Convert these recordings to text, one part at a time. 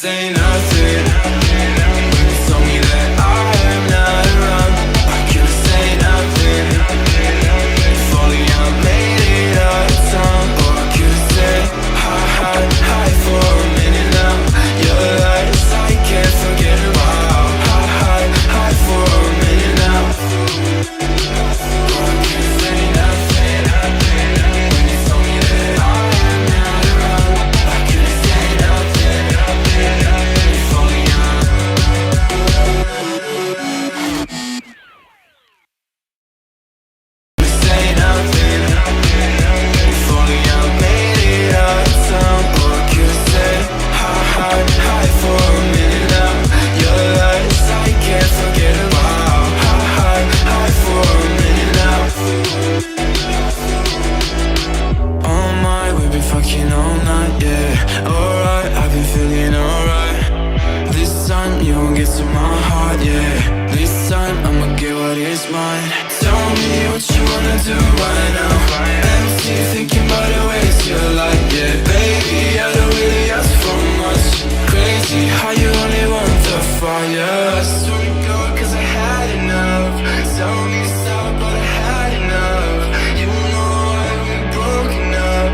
say nothing when you told me that I am not around. I could've say nothing if only I made it out of town. Or I could've said hi for a minute now. Your lies I can't forget about. Hi for a minute now. Or I could've say nothing when you told me that I am not around. I could've say nothing if only I say nothing if only I made it out of town. Or I could've said hi for a minute now. Your lies I can't forget about. Hi for a minute now. Oh my, we've been fucking all night, yeah. Alright, I've been feeling alright. This time you won't get to my heart, yeah. This time I'ma get what is mine. Tell me what you wanna do right now. Empty, thinking about the ways you're like, yeah. Baby, I don't really ask for much. Crazy how you only want the fire. I swear to God, cause I had enough. Tell me stop, but I had enough. You know why we're broken up.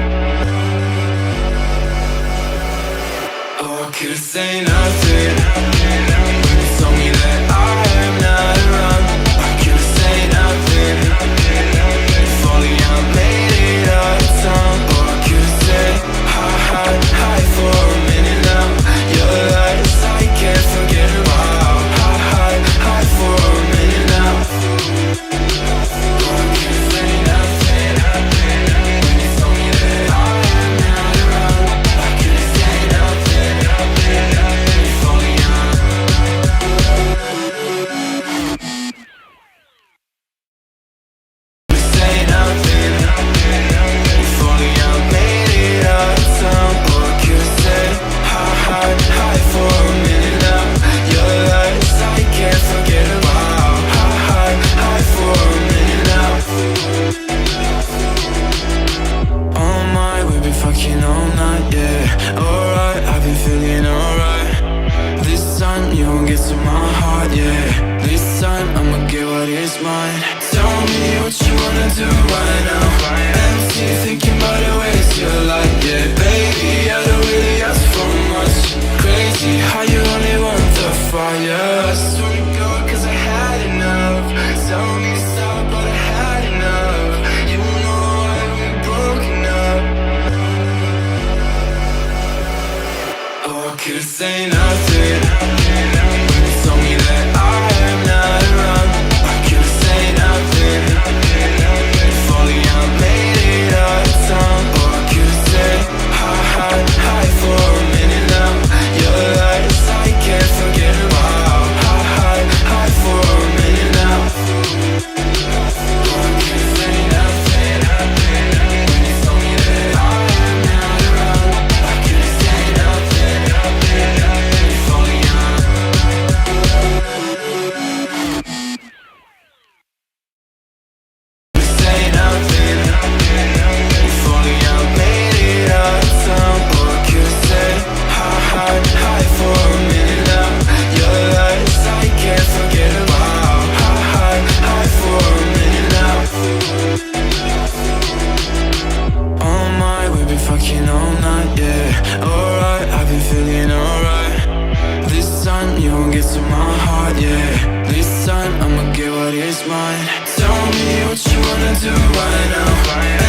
Oh, I could've say nothing when you told me that I am not around. I could've say nothing if only I made it out of town. Or I could've said hi for a minute now. Your lies I can't forget about. Hi for a minute now. Or I could've say nothing when you told me that I am not around. I could've say nothing if only I say nothing if only I made it out of town. Or I could've said hi for a minute now. Your lies I can't forget about. Hi for a minute now. Oh my, we've been fucking all night, yeah. Alright, I've been feeling alright. This time you won't get to my heart, yeah. This time I'ma get what is mine. Tell me what you wanna do right now. Empty, thinking about the ways you're like, yeah. Baby, I don't really ask for much. Crazy how you only want the fire. I swear to God, cause I had enough. Tell me stop, but I had enough. You know why we're broken up. Oh, I could've say nothing when you told me that I am not around. I could've say nothing if only I made it out of town. Or I could've said hi for a minute now. Your lies I can't forget about. Hi for a minute now. Or I could've say nothing when you told me that I am not around. I could've say nothing if only I say nothing if only I made it out of town. Or I could've said hi for a minute now. Your lies I can't forget about. Hi for a minute now. Oh my, we've been fucking all night, yeah. Alright, I've been feeling alright. This time you won't get to my heart, yeah. This time I'ma get what is mine. Tell me what you wanna do right now.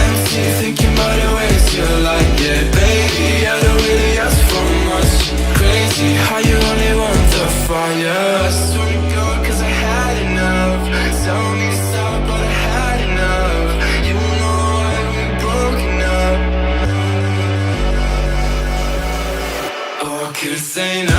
Empty, thinking about the ways you're like, yeah. Baby, I don't really ask for much. Crazy how you only want the fire. I swear to God, cause I had enough. Tell me stop, but I had enough. You know why we're broken up. Oh, I could've say no.